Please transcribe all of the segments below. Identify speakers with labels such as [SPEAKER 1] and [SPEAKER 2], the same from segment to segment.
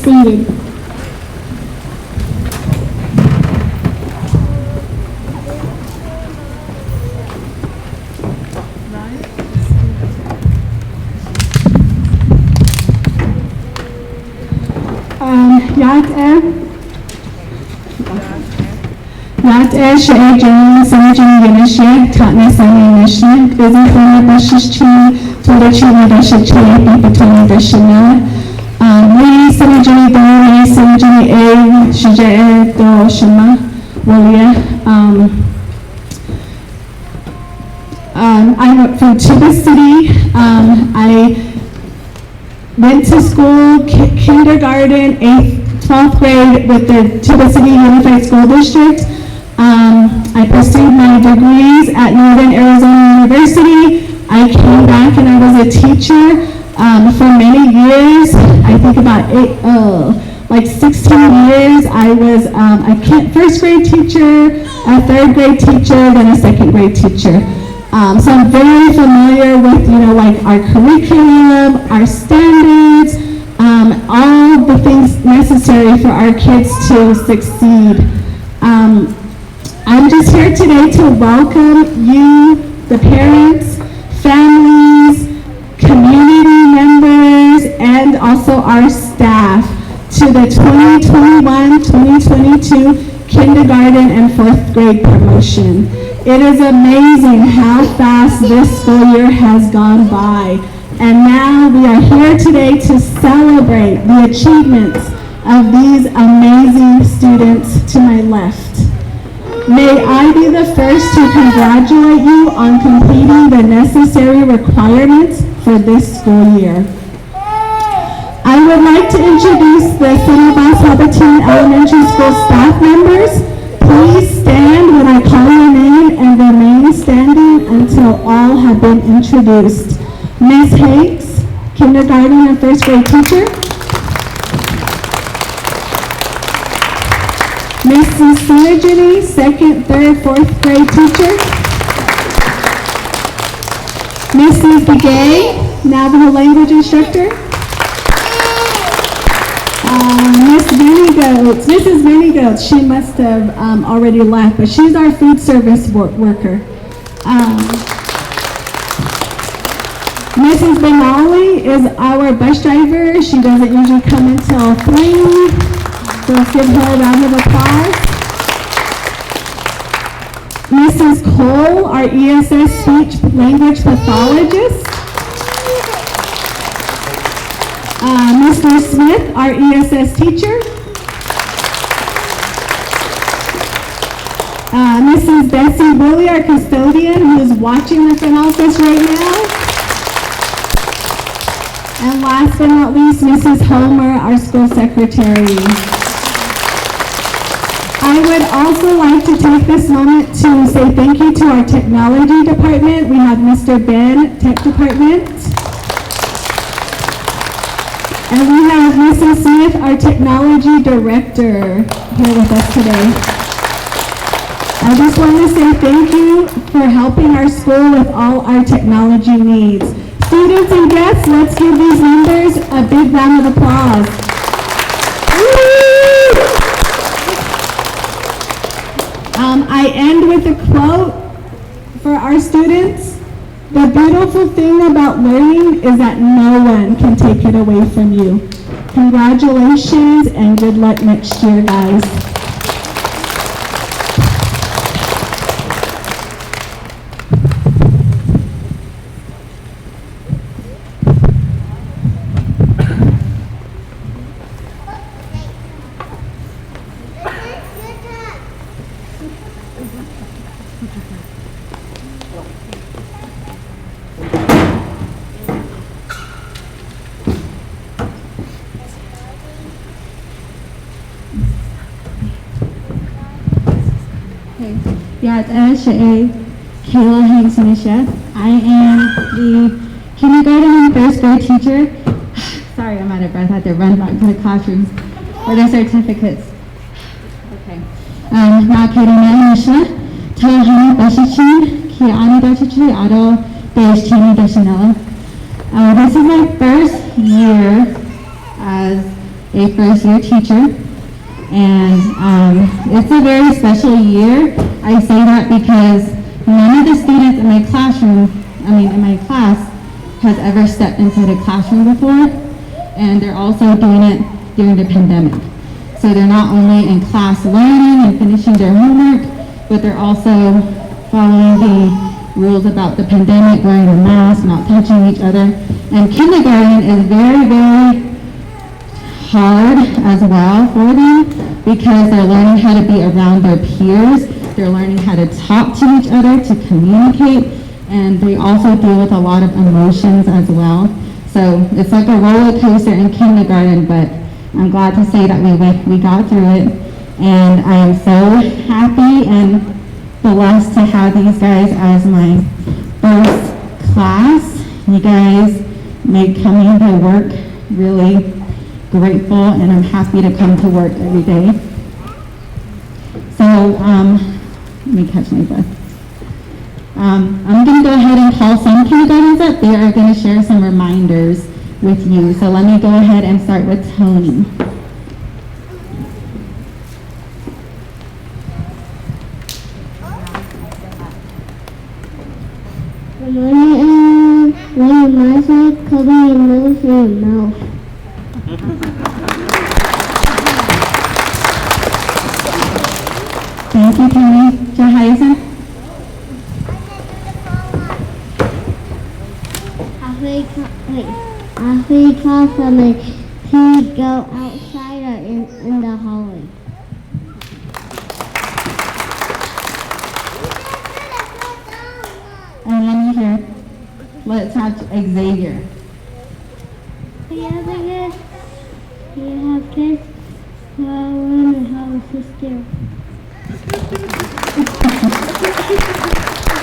[SPEAKER 1] seated. T.H.E.S Jung Samjin Yenishi Tatne Sani Nishi Izin Kuna Bashishi Tudachi Dashi Between Dashina Lee Samjini Do Samjini A Shije Do Shima Walia I went from T.H.E.S City. I went to school, kindergarten, 8th, 12th grade with the T.H.E.S City Unified School District. I pursued my degrees at Northern Arizona University. I came back and I was a teacher for many years. I think about 16 years. I was a first grade teacher, a third grade teacher, then a second grade teacher. So I'm very familiar with, like our curriculum, our standards, all the things necessary for our kids to succeed. I'm just here today to welcome you, the parents, families, community members, and also our staff to the 2021-2022 kindergarten and 4th grade promotion. It is amazing how fast this school year has gone by. And now we are here today to celebrate the achievements of these amazing students to my left. May I be the first to congratulate you on completing the necessary requirements for this school year. I would like to introduce the Tsinnabaas Habitiin Elementary School staff members. Please stand when I call your name and remain standing until all have been introduced. Ms. Hanks, kindergarten and 1st grade teacher. Mrs. Tsinnabaas, 2nd, 3rd, 4th grade teacher. Mrs. Begay, Navajo language instructor. Mrs. Venigoats, she must have already left, but she's our food service worker. Mrs. Benali is our bus driver. She doesn't usually come until 3. So let's give her a round of applause. Mrs. Cole, our ESS speech language pathologist. Mr. Smith, our ESS teacher. Mrs. Bessie Willie, our custodian, who is watching the front office right now. And last but not least, Mrs. Homer, our school secretary. I would also like to take this moment to say thank you to our technology department. We have Mr. Ben, tech department. And we have Mrs. Smith, our technology director, here with us today. I just want to say thank you for helping our school with all our technology needs. Students and guests, let's give these members a big round of applause. I end with a quote for our students. The beautiful thing about learning is that no one can take it away from you. Congratulations and good luck next year, guys. T.H.E.S, Kayla Hanks Initiative. I am the kindergarten and 1st grade teacher. Sorry, I'm out of breath. I had to run back to the classrooms for their certificates. Okay. Nakarina Nisha, Tahani Bashichin, Kiani Dachichi, Ado, T.H.E.S. This is my first year as
[SPEAKER 2] a first-year teacher. And it's a very special year. I say that because none of the students in my classroom, in my class, has ever stepped into the classroom before. And they're also doing it during the pandemic. So they're not only in class learning and finishing their homework, but they're also following the rules about the pandemic, wearing a mask, not touching each other. And kindergarten is very, very hard as well for them because they're learning how to be around their peers. They're learning how to talk to each other, to communicate, and they also deal with a lot of emotions as well. So it's like a roller coaster in kindergarten, but I'm glad to say that we got through it. And I am so happy and blessed to have these guys as my first class. You guys make coming to work really grateful, and I'm happy to come to work every day. So let me catch my breath. I'm going to go ahead and call some kindergartens up. They are going to share some reminders with you. So let me go ahead and start with Tony.
[SPEAKER 3] Good morning, everyone. My side, cover your nose and your mouth.
[SPEAKER 2] Thank you, Tony. Jahaisen.
[SPEAKER 3] After you call someone, please go outside or in the hallway.
[SPEAKER 2] And let me hear. Let's have Xavier.
[SPEAKER 3] You have kids who want to have a sister.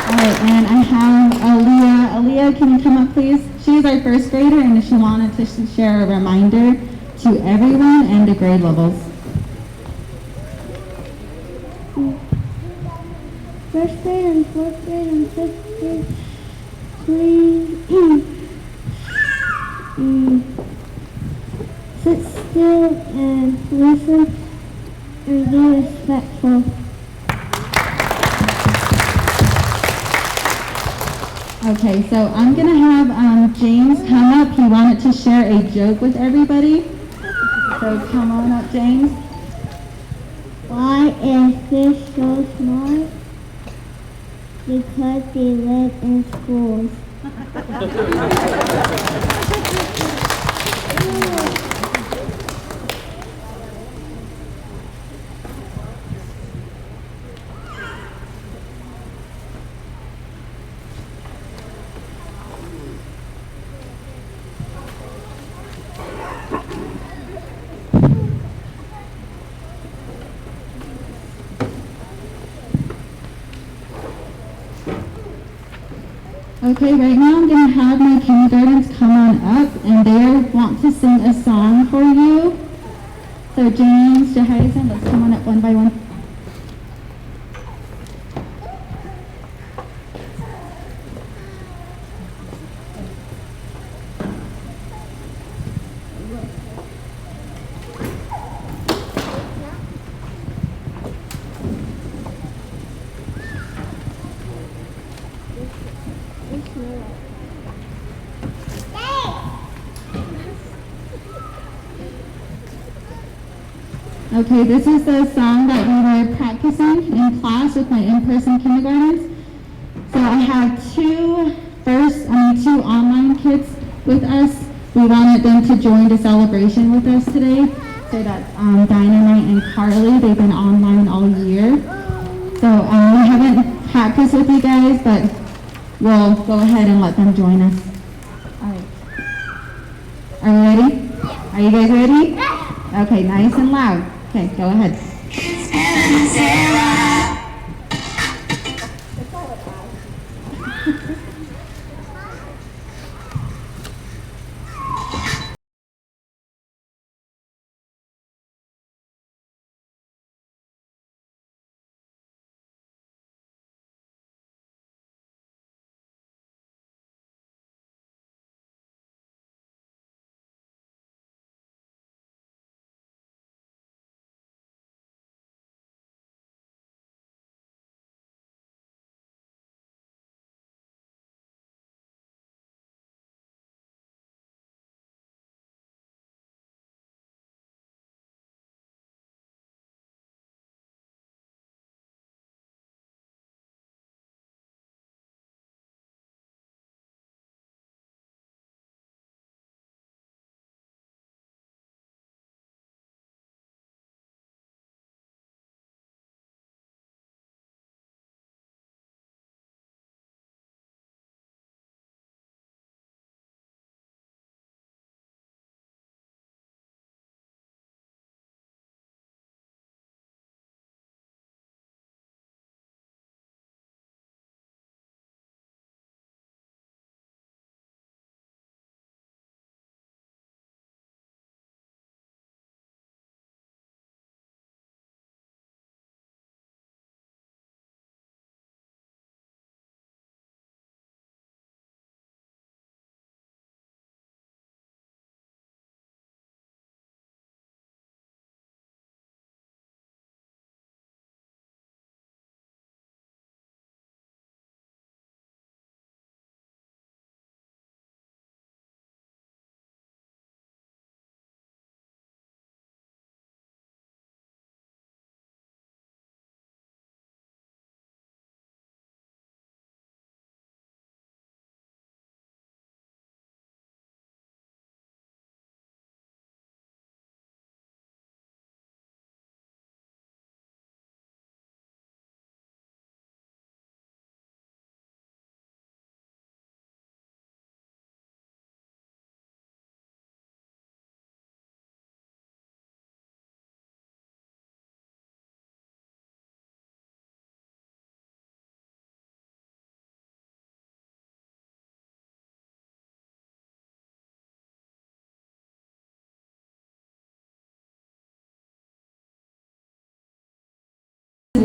[SPEAKER 2] All right, and I have Aaliyah. Aaliyah, can you come up, please? She's our first grader, and she wanted to share a reminder to everyone and the grade levels.
[SPEAKER 3] First grade and fourth grade and fifth grade, please sit still and listen and be respectful.
[SPEAKER 2] Okay, so I'm going to have James come up. He wanted to share a joke with everybody. So come on up, James.
[SPEAKER 3] Why is fish so smart? Because they live in schools.
[SPEAKER 2] Okay, right now I'm going to have my kindergartens come on up, and they want to sing a song for you. So James, Jahaisen, let's come on up one by one. Okay, this is the song that we were practicing in class with my in-person kindergartens. So I have two online kids with us. We wanted them to join the celebration with us today. So that's Dynamite and Carly. They've been online all year. So we haven't practiced with you guys, but we'll go ahead and let them join us. All right. Are you ready? Are you guys ready? Okay, nice and loud. Okay, go ahead.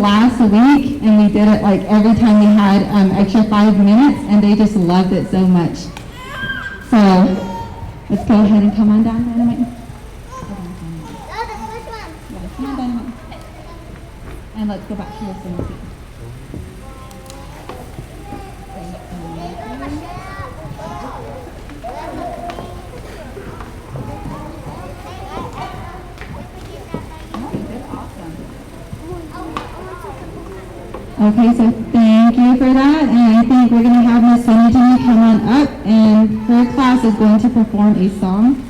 [SPEAKER 2] last week, and we did it like every time we had extra 5 minutes, and they just loved it so much. So let's go ahead and come on down, Dynamite. Yeah, come on, Dynamite. And let's go back to your singing seat. Okay, so thank you for that, and I think we're going to have Miss Sunny Jenny come on up, and her class is going to perform a song.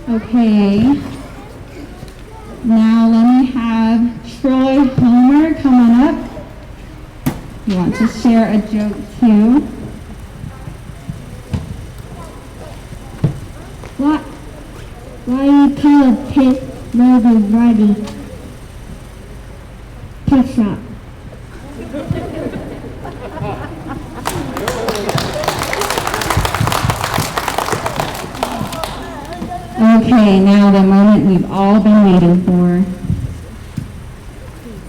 [SPEAKER 2] Okay. Now let me have Troy Homer come on up. You want to share a joke too?
[SPEAKER 3] Why you call a pit mobile ready? Pet shop.
[SPEAKER 2] Okay, now the moment we've all been waiting for.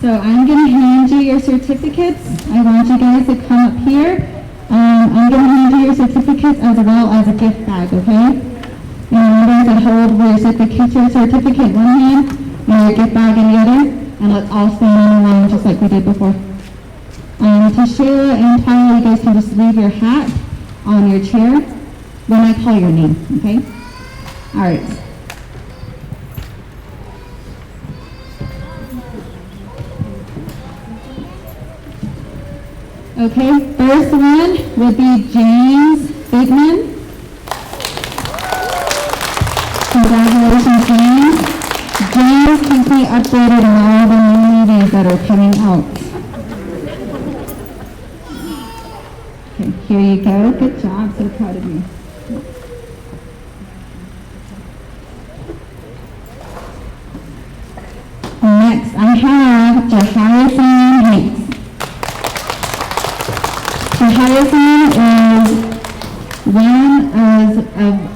[SPEAKER 2] So I'm going to hand you your certificates. I want you guys to come up here. I'm going to hand you your certificates as well as a gift bag, okay? And you guys can hold your certificate in one hand and your gift bag in the other. And let's all stand in line just like we did before. To Shayla and Tyler, you guys can just leave your hat on your chair when I call your name, okay? All right. Okay, first one would be James Bigman. Congratulations, James. James keeps me updated on all the new movies that are coming out. Okay, here you go. Good job. So proud of you. Next, I have Jahiason Hanks. Jahiason is one of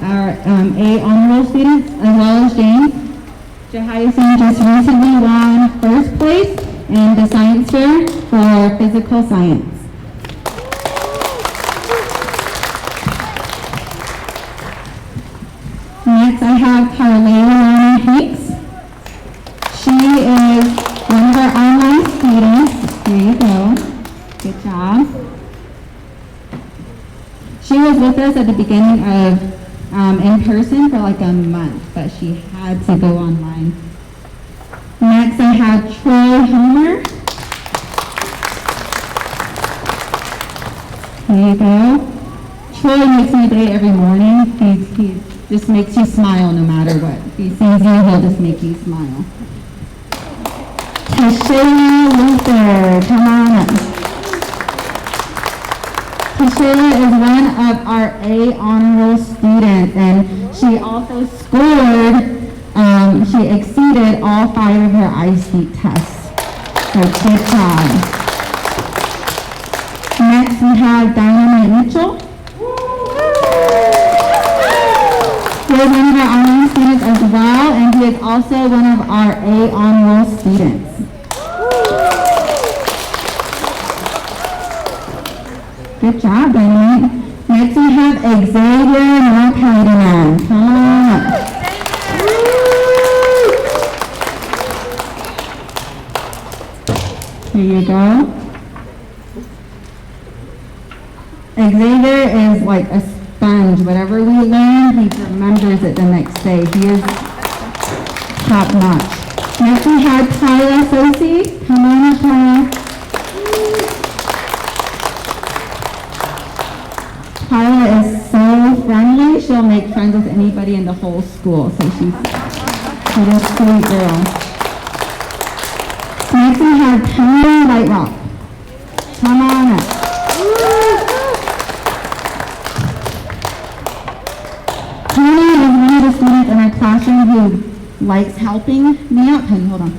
[SPEAKER 2] our A honor roll students, as well as James. Jahiason just recently won first place in the science fair for physical science. Next, I have Carlea Hanks. She is one of our online students. Here you go. Good job. She was with us at the beginning of in person for like a month, but she had to go online. Next, I have Troy Homer. Here you go. Troy makes my day every morning. He just makes you smile no matter what. If he sees you, he'll just make you smile. T.H.E.S. Luther, come on up. T.H.E.S. is one of our A honor roll students, and she also scored, she exceeded all 5 of her IC tests. So good job. Next we have Dynamite Mitchell. He is one of our online students as well, and he is also one of our A honor roll students. Good job, Dynamite. Next we have Xavier Markaidanan. Come on up. Here you go. Xavier is like a sponge. Whatever we learn, he remembers it the next day. He is top notch. Next we have Tyler Sosi. Come on up, Tyler. Tyler is so friendly. She'll make friends with anybody in the whole school. So she's a sweet girl. Next we have Tony Lightrock. Come on up. Tony is one of the students in our classroom who likes helping me out. Honey, hold on.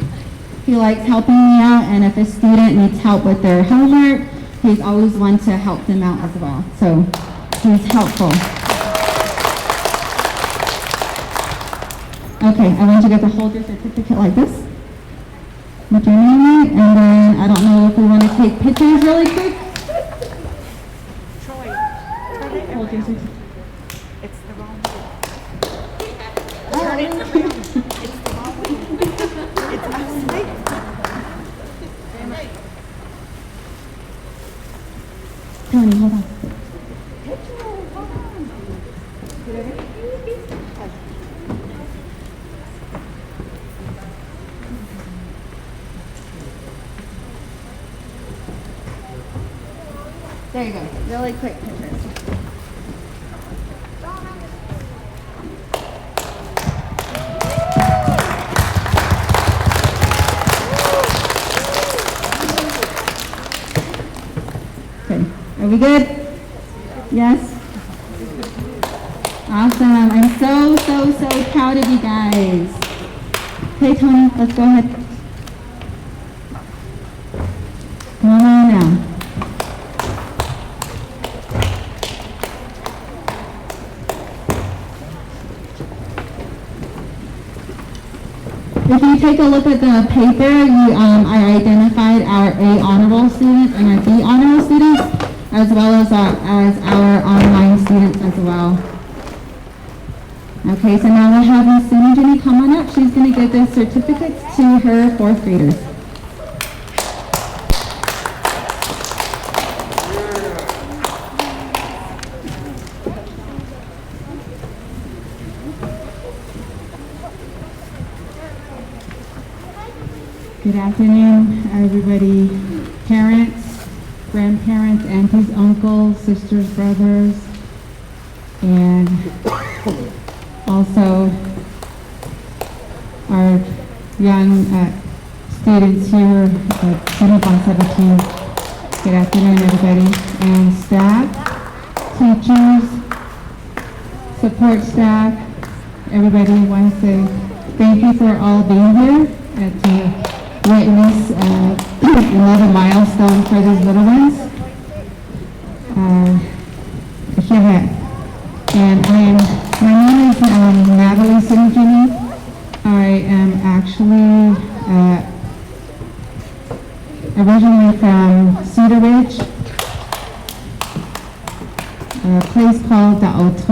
[SPEAKER 2] He likes helping me out, and if a student needs help with their homework, he's always one to help them out as well. So he's helpful. Okay, I want you guys to hold your certificate like this with your name on it, and then I don't know if we want to take pictures really quick.
[SPEAKER 4] Troy,
[SPEAKER 2] Hold your certificate.
[SPEAKER 4] it's the wrong way. Turn it around. It's the wrong way. It's upside.
[SPEAKER 2] Tony, hold on. There you go. Really quick pictures. Are we good? Yes? Awesome. I'm so proud of you guys. Okay, Tony, let's go ahead. Come on now. If you take a look at the paper, I identified our A honorable students and our B honorable students, as well as our online students as well. Okay, so now we'll have Miss Jenny come on up. She's going to give the certificates to her fourth graders.
[SPEAKER 5] Good afternoon, everybody. Parents, grandparents, aunties, uncles, sisters, brothers, and also our young students here at Tsinnabaas Habitiin. Good afternoon, everybody. And staff, teachers, support staff, everybody wants to say thank you for all being here to witness another milestone for these little ones. And my name is Natalie Sinjini. I am actually originally from Cedar Ridge, a place called T.H.E.S.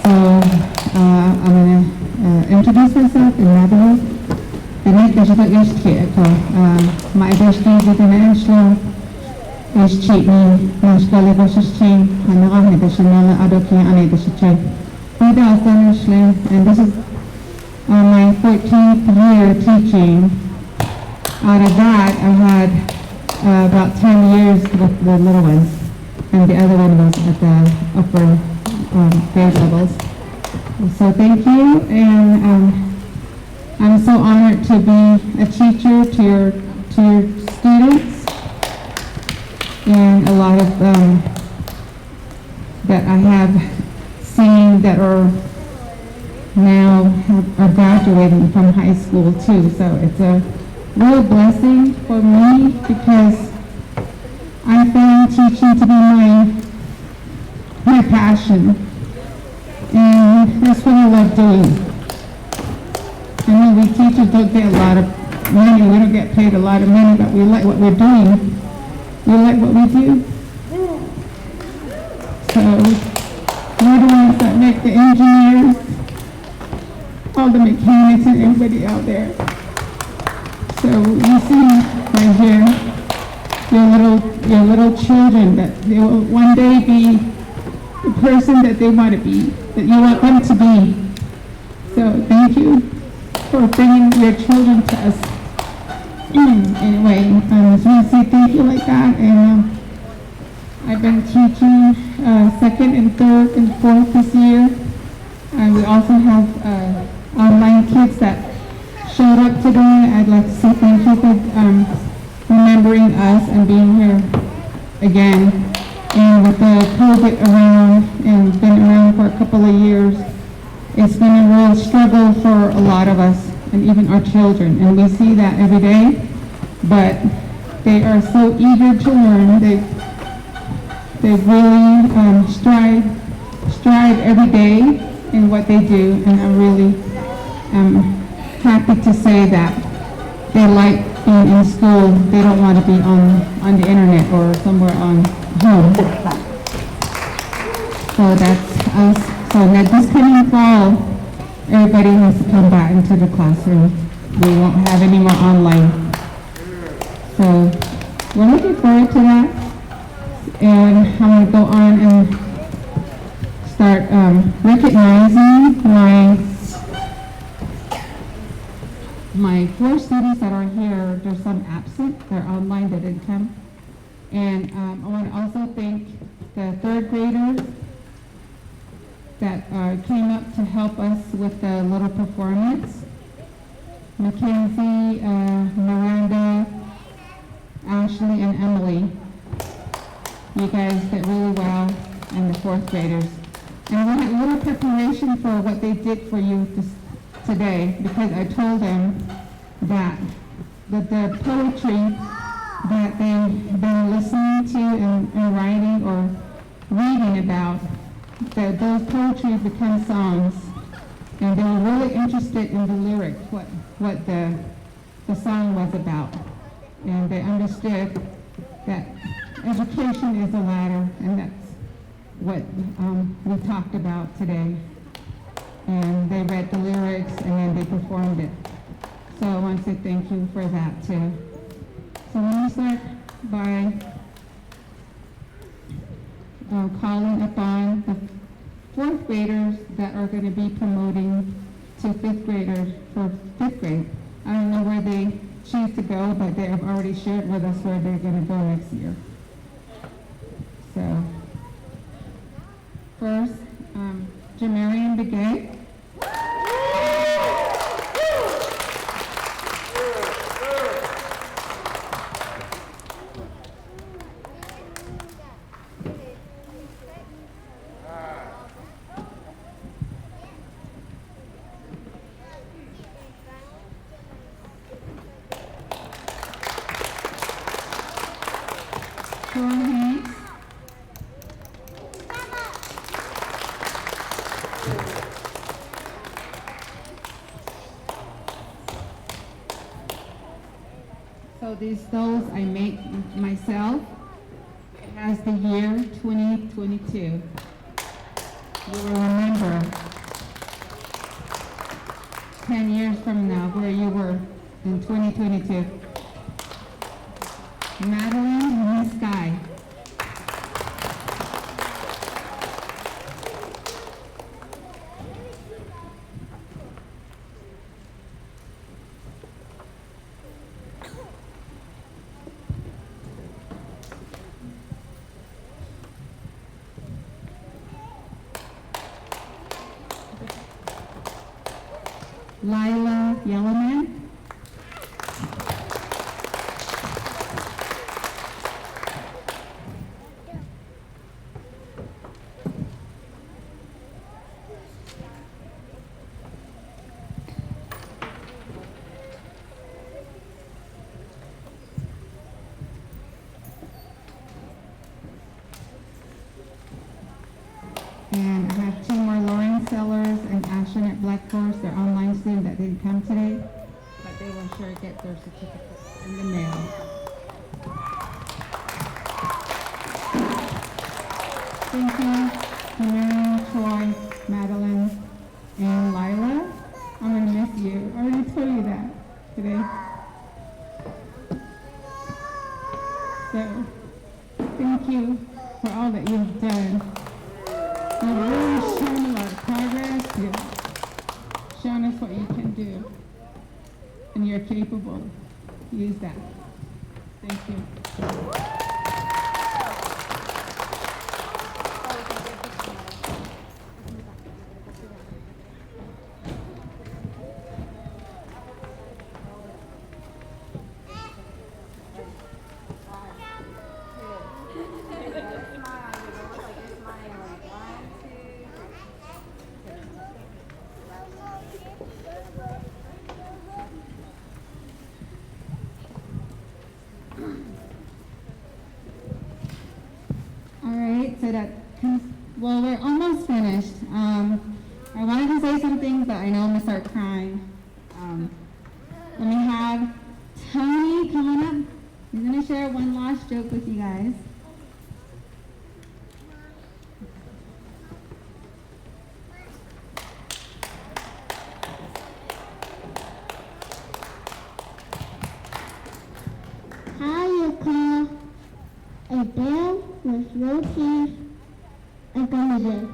[SPEAKER 5] So I'm going to introduce myself in Navajo. Benek da jita T.H.E.S ko. Maibash di jita na Enshlo. T.H.E.S na shkali bashis chain. Hanaga ne da shanala adoki ane da shichain. Ida asan Enshlo, and this is my 14th year teaching. Out of that, I had about 10 years with the little ones, and the other one was at the upper grade levels. So thank you, and I'm so honored to be a teacher to your students, and a lot of that I have seen that are now are graduating from high school too. So it's a real blessing for me because I found teaching to be my passion. And that's what I love doing. I know we teachers don't get a lot of money, we don't get paid a lot of money, but we like what we're doing. We like what we do. So we're the ones that make the engineers, all the mechanics and everybody out there. So you see right here, your little children, that they will one day be the person that they want to be, that you want them to be. So thank you for bringing your children to us. Anyway, I just want to say thank you like that. And I've been teaching second and third and fourth this year. And we also have online kids that showed up today. I'd like to say thank you for remembering us and being here again. And with the COVID around and been around for a couple of years, it's been a real struggle for a lot of us and even our children. And we see that every day, but they are so eager to learn. They really strive every day in what they do. And I'm really happy to say that they like being in school. They don't want to be on the internet or somewhere on home. So that's us. So now this coming fall, everybody has to come back into the classroom. We won't have any more online. So we're looking forward to that. And I'm going to go on and start recognizing my 4 students that are here. There's some absent. They're online. They didn't come. And I want to also thank the 3rd graders that came up to help us with the little performance. Mackenzie, Miranda, Ashley and Emily. You guys did really well, and the fourth graders. And we had a little preparation for what they did for you today, because I told them that the poetry that they've been listening to and writing or reading about, that those poetry become songs. And they were really interested in the lyrics, what the song was about. And they understood that education is a ladder, and that's what we talked about today. And they read the lyrics and then they performed it. So I want to say thank you for that too. So I'm going to start by calling upon the fourth graders that are going to be promoting to fifth graders for fifth grade. I don't know where they choose to go, but they have already shared with us where they're going to go next year. So first, Jamarian Begay. So those I make myself. It has the year 2022. You will remember 10 years from now where you were in 2022. Madeline in the sky. Lila Yellowman. And I have two more, Lauren Sellers and Ashton at Black Forest. They're online students that didn't come today, but they will sure get their certificates in the mail. Thank you, Mary, Troy, Madeline, and Lila. I'm going to miss you. I already told you that today. So, thank you for all that you've done. You've really shown a lot of progress. You've shown us what you can do. And you're capable. Use that. Thank you. Well, we're almost finished. I wanted to say something, but I know I'm going to start crying. Let me have Tony come on up. He's going to share one last joke with you guys.
[SPEAKER 3] How you call a bear with no teeth a gummy bear?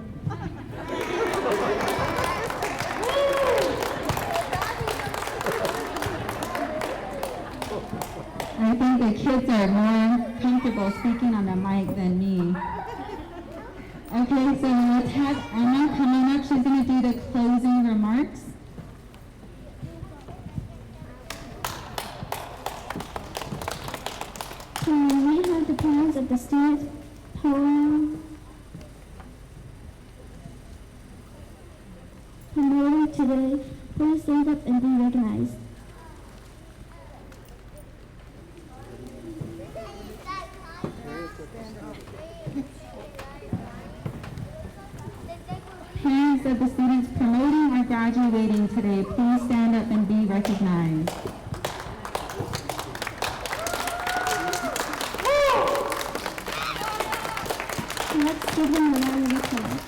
[SPEAKER 2] I think the kids are more comfortable speaking on the mic than me. Okay, so let's have Emma coming up. She's going to do the closing remarks.
[SPEAKER 3] promoting today, please stand up and be recognized.
[SPEAKER 2] Parents of the students promoting or graduating today, please stand up and be recognized.
[SPEAKER 3] Let's give them a round of applause.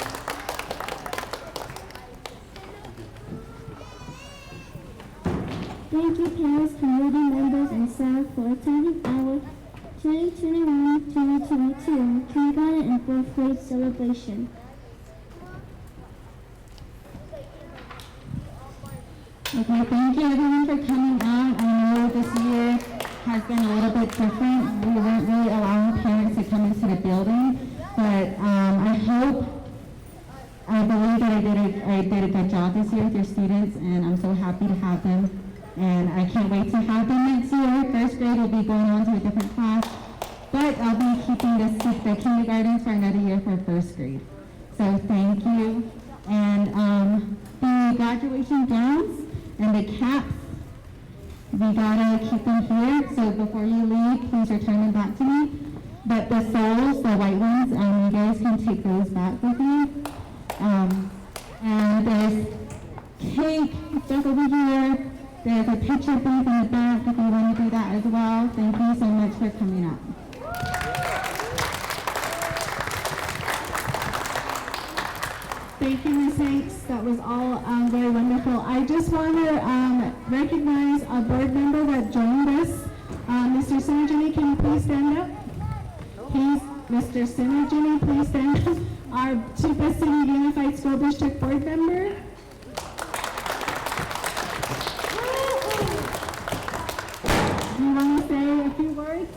[SPEAKER 3] Thank you, parents, community members, and staff for attending our 2021-2022 kindergarten and fourth grade celebration.
[SPEAKER 2] Okay, thank you everyone for coming out. I know this year has been a little bit different. We weren't really allowing parents to come into the building, but I believe that I did a good job this year with your students, and I'm so happy to have them. And I can't wait to have them next year. First grade will be going on to a different class, but I'll be keeping the kindergartens for another year for first grade. So thank you. And the graduation gowns and the caps, we gotta keep them here. So before you leave, please return them back to me. But the soles, the white ones, you guys can take those back with you. And there's cake stuff over here. There's a picture booth in the back if you want to do that as well. Thank you so much for coming out.
[SPEAKER 1] Thank you, Ms. Hanks. That was all very wonderful. I just want to recognize a board member that joined us. Mr. Sinnerjini, can you please stand up? Please, Mr. Sinnerjini, please stand up. Our T.H.E.S City Unified School District board member. Do you want to say a few words?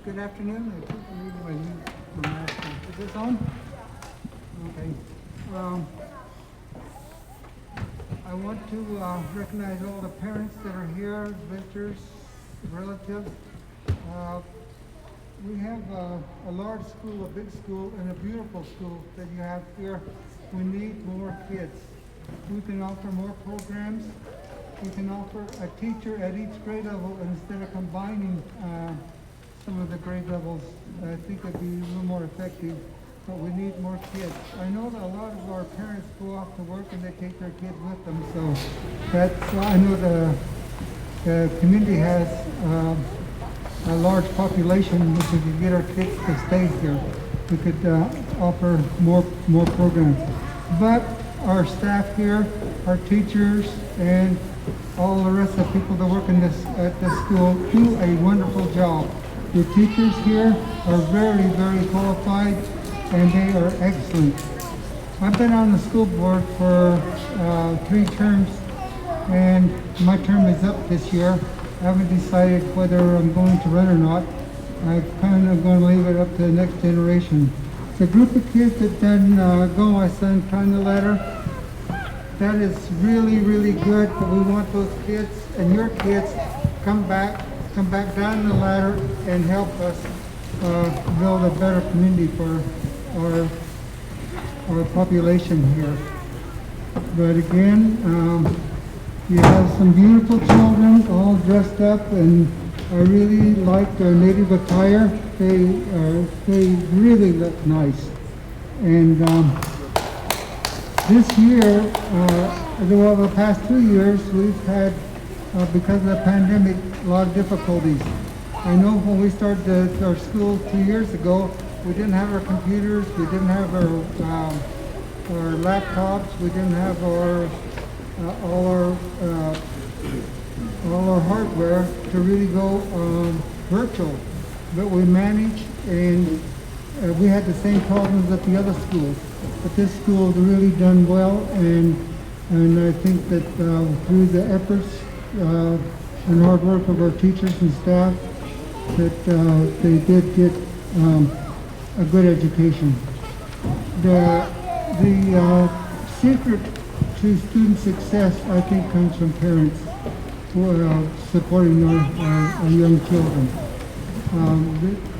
[SPEAKER 6] Good afternoon. I keep reading my mask. Is this on? Okay. I want to recognize all the parents that are here, visitors, relatives. We have a large school, a big school, and a beautiful school that you have here. We need more kids. We can offer more programs. We can offer a teacher at each grade level, and instead of combining some of the grade levels, I think it'd be a little more effective, but we need more kids. I know that a lot of our parents go off to work and they take their kids with them, so I know the community has a large population. If we could get our kids to stay here, we could offer more programs. But our staff here, our teachers, and all the rest of the people that work at this school do a wonderful job. The teachers here are very, very qualified, and they are excellent. I've been on the school board for 3 terms, and my term is up this year. I haven't decided whether I'm going to run or not. I'm kind of going to leave it up to the next generation. The group of kids that didn't go, my son climbed the ladder. That is really, really good, but we want those kids and your kids come back down the ladder and help us build a better community for our population here. But again, you have some beautiful children all dressed up, and I really like their native attire. They really look nice. And this year, the past 2 years, we've had, because of the pandemic, a lot of difficulties. I know when we started our school 2 years ago, we didn't have our computers, we didn't have our laptops, we didn't have all our hardware to really go virtual. But we managed, and we had the same problems at the other schools. But this school has really done well, and I think that through the efforts and hard work of our teachers and staff, that they did get a good education. The secret to student success, I think, comes from parents who are supporting our young children.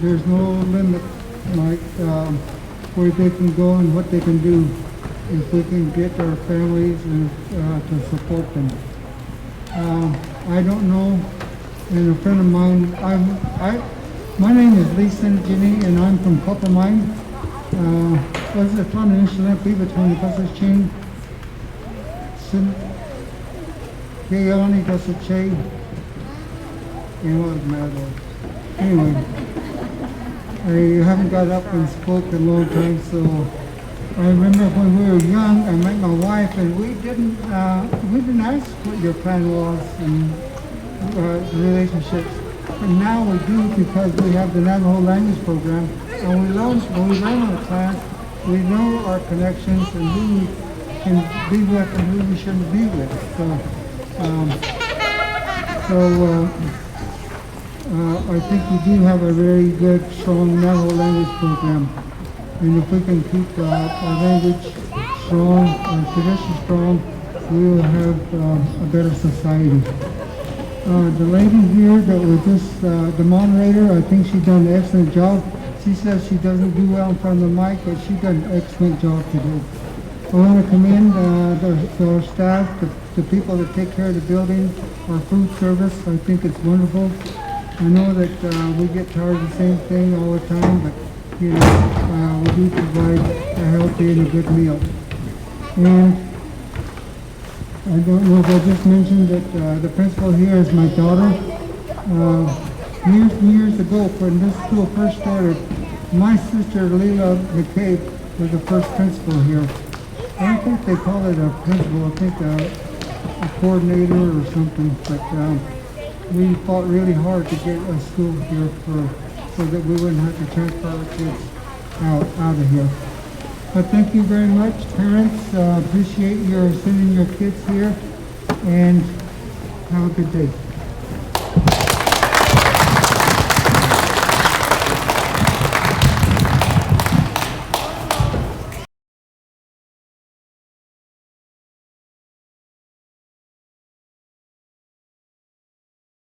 [SPEAKER 6] There's no limit, like where they can go and what they can do if we can get our families and to support them. I don't know, and a friend of mine, my name is Lee Ginny, and I'm from Copper Mine. Was it fun initially between the buses chain? Gayani does a chain. It was mad. Anyway, I haven't got up and spoke in a long time, so I remember when we were young, I met my wife, and we didn't ask what your plan was and relationships. But now we do, because we have the Navajo language program, and we learn our class, we know our connections and who we can be with and who we shouldn't be with. I think we do have a very good, strong Navajo language program. And if we can keep our language strong, our tradition strong, we will have a better society. The lady here that was just the moderator, I think she done an excellent job. She says she doesn't do well in front of the mic, but she done an excellent job today. I want to commend our staff, the people that take care of the building, our food service. I think it's wonderful. I know that we get tired of the same thing all the time, but we do provide a healthy and a good meal. And I don't know if I just mentioned that the principal here is my daughter. Years ago, when this school first started, my sister Leila McCabe was the first principal here. I don't think they call it a principal, I think a coordinator or something, but we fought really hard to get a school here so that we wouldn't have to transfer our kids out of here. But thank you very much, parents. Appreciate your sending your kids here, and have a good day.